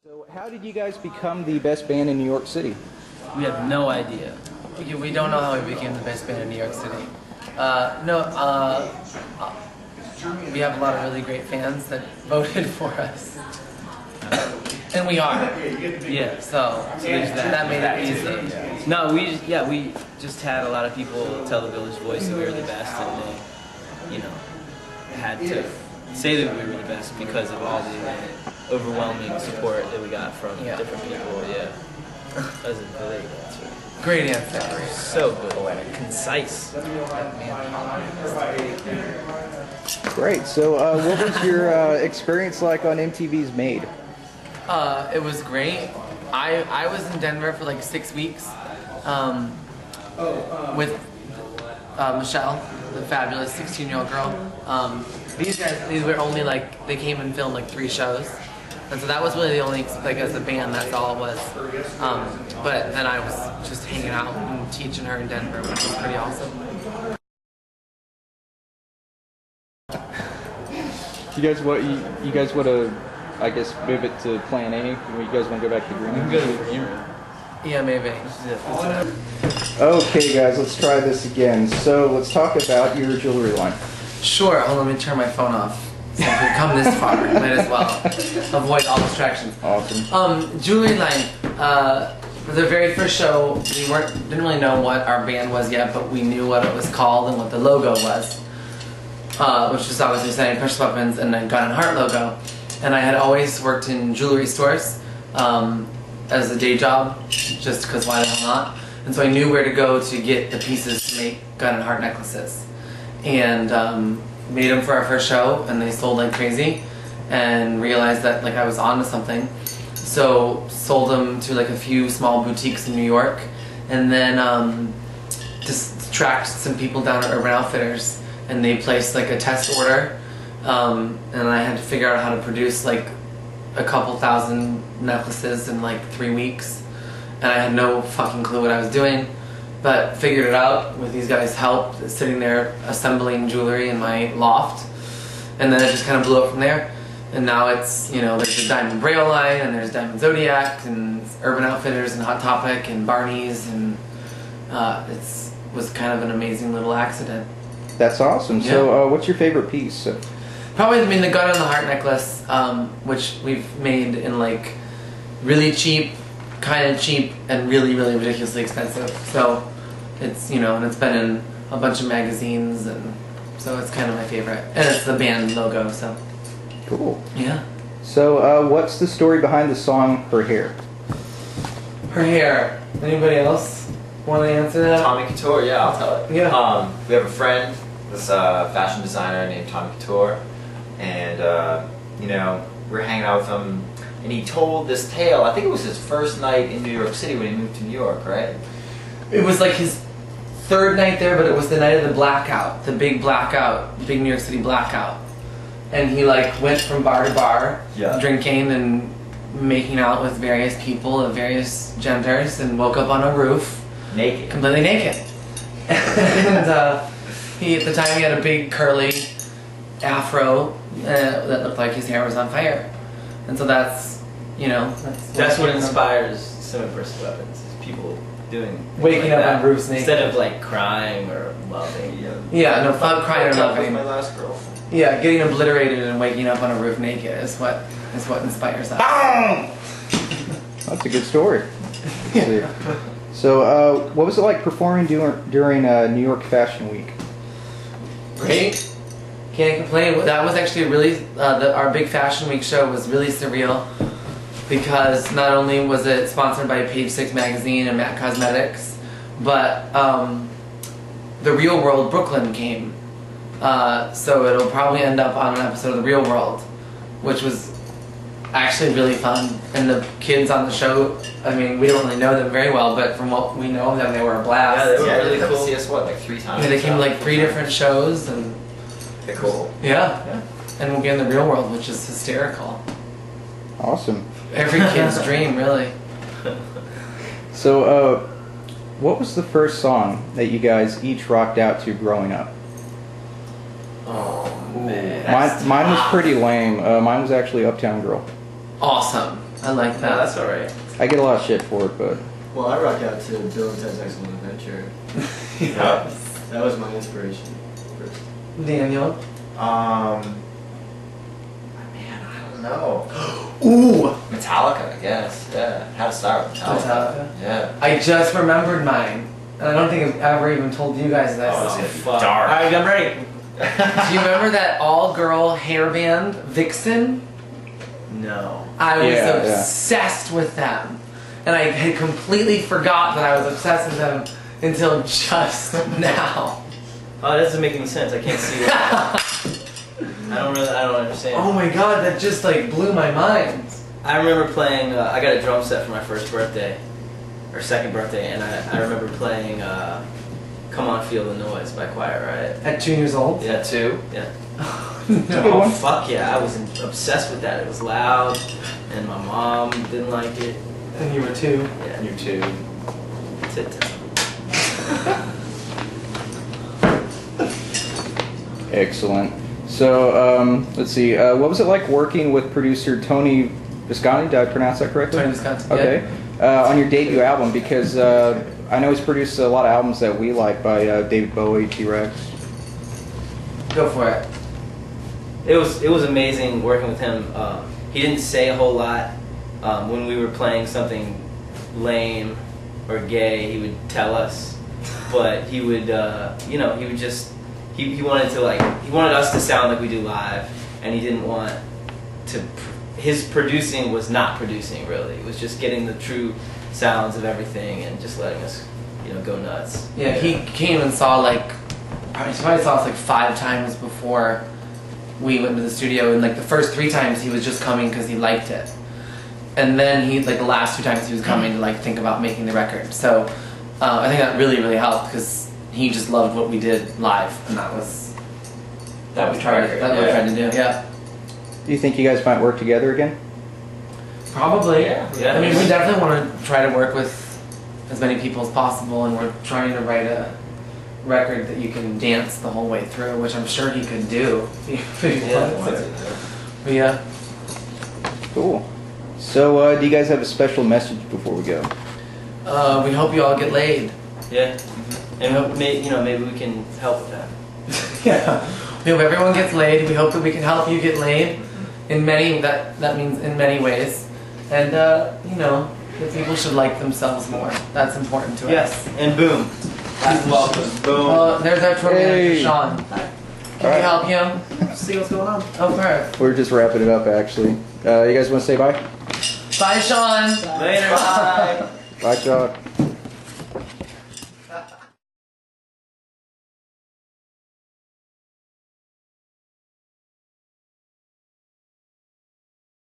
So how did you guys become the best band in New York City? We have no idea. We don't know how we became the best band in New York City. We have a lot of really great fans that voted for us. And we are. Yeah. So that made it easy. No, we just had a lot of people tell the Village Voice that we were the best, and they, had to say that we were the best because of all the overwhelming support that we got from different people. Yeah. That was a great answer. Great answer. So good. Concise. Great. So what was your experience like on MTV's Made? It was great. I was in Denver for like 6 weeks with Michelle, the fabulous 16-year-old girl. These were only they came and filmed like 3 shows. And so that was really the only, as a band, that's all it was. But then I was just hanging out and teaching her in Denver, which was pretty awesome. You guys want to, I guess, move it to Plan A? You guys want to go back to Green Room? Go to the Green Room. Yeah, maybe. Okay, guys, let's try this again. So let's talk about your jewelry line. Sure. Hold on, let me turn my phone off. Since we've come this far, might as well avoid all distractions. Awesome. Jewelry line. For the very first show, we didn't really know what our band was yet, but we knew what it was called and what the logo was, which was obviously Standing Precious Weapons and then Gun and Heart logo. And I had always worked in jewelry stores as a day job, just because why the hell not? And so I knew where to go to get the pieces to make Gun and Heart necklaces, and made them for our first show, and they sold like crazy, and realized that I was onto something. So sold them to a few small boutiques in New York, and then just tracked some people down at Urban Outfitters, and they placed a test order, and I had to figure out how to produce a couple thousand necklaces in 3 weeks, and I had no fucking clue what I was doing. But figured it out with these guys' help, sitting there assembling jewelry in my loft. And then it just kind of blew up from there. And now it's, there's the Diamond Braille line, and there's Diamond Zodiac, and Urban Outfitters, and Hot Topic, and Barney's, and it was kind of an amazing little accident. That's awesome. Yeah. So what's your favorite piece? Probably, the Gun and the Heart necklace, which we've made in really cheap, kind of cheap, and really, really ridiculously expensive. So it's, and it's been in a bunch of magazines, and so it's kind of my favorite. And it's the band logo, so. Cool. Yeah. So what's the story behind the song Her Hair? Her hair. Anybody else want to answer that? Tommy Couture, yeah, I'll tell it. Yeah. We have a friend, this fashion designer named Tommy Couture, and we're hanging out with him, and he told this tale. I think it was his first night in New York City when he moved to New York, right? It was his 3rd night there, but it was the night of the blackout, the big blackout, big New York City blackout. And he went from bar to bar, drinking and making out with various people of various genders, and woke up on a roof. Naked. Completely naked. And he, at the time, he had a big curly afro that looked like his hair was on fire. And so that's, That's what inspires Standing Precious Weapons, is people waking up on roofs naked. instead of crying or loving. Yeah, no, fuck crying or loving. My last girlfriend. Yeah, getting obliterated and waking up on a roof naked is what inspires us. That's a good story. So what was it like performing during New York Fashion Week? Great. Can't complain. That was actually really, our big Fashion Week show was really surreal, because not only was it sponsored by Page Six magazine and MAC Cosmetics, but The Real World Brooklyn came. So it'll probably end up on an episode of The Real World, which was actually really fun. And the kids on the show, we don't really know them very well, but from what we know of them, they were a blast. Yeah, they were really cool. See us 3 times? Yeah, they came to 3 different shows, and They're cool. yeah. And we'll be in The Real World, which is hysterical. Awesome. Every kid's dream, really. So what was the first song that you guys each rocked out to growing up? Oh man. Mine was pretty lame. Mine was actually Uptown Girl. Awesome. I like No, that. that's all right. I get a lot of shit for it, but Well, I rock out to Bill and Ted's Excellent Adventure. Yes. That was my inspiration first. Daniel. Man, I don't know. Ooh. Metallica, I guess. Yeah. How to start with Metallica. Metallica? Yeah. I just remembered mine. And I don't think I've ever even told you guys this. Oh, Oh, it's fuck. dark. All right, I'm ready. Do you remember that all-girl hair band, Vixen? No. I was Yeah, obsessed with them. And I had completely forgot that I was obsessed with them until just now. Oh, that doesn't make any sense. I can't see what. I don't understand. Oh my god, that just like blew my mind. I remember playing. I got a drum set for my first birthday, or second birthday, and I remember playing "Come On Feel the Noise" by Quiet Riot. At 2 years old? Yeah, Two. yeah. good Oh one. fuck yeah! I was obsessed with that. It was loud, and my mom didn't like it. And you were 2. Yeah, You two. that's it. excellent. So let's see. What was it like working with producer Tony Visconti? Did I pronounce that correctly? Tony Visconti, Okay. On your debut album, because I know he's produced a lot of albums that we like by David Bowie, T-Rex. Go for it. It was amazing working with him. He didn't say a whole lot. When we were playing something lame or gay, he would tell us. But he would, he would just he wanted us to sound like we do live, and he didn't want to. His producing was not producing really. It was just getting the true sounds of everything and just letting us, go nuts. Yeah, he came and saw he probably saw us like 5 times before we went to the studio, and like the first 3 times he was just coming because he liked it. And then the last 2 times he was coming to like think about making the record. So I think that really, really helped because he just loved what we did live, and that was what we tried to do. Yeah, Do you think you guys might work together again? probably. Yeah. I mean, we definitely want to try to work with as many people as possible, and we're trying to write a record that you can dance the whole way through, which I'm sure he could do if he wanted to. But yeah. Cool. So do you guys have a special message before we go? We hope you all get laid. Yeah, and maybe we can help with that. Yeah. We hope everyone gets laid. We hope that we can help you get laid in many that means in many ways. And that people should like themselves more. That's important to us. Yes, and boom. Welcome. Boom. There's our tour manager, Sean. Can we Alright. help you? See what's going on. Oh, perfect. We're just wrapping it up, actually. You guys want to say bye? Bye, Sean. Later. Bye. Bye, John.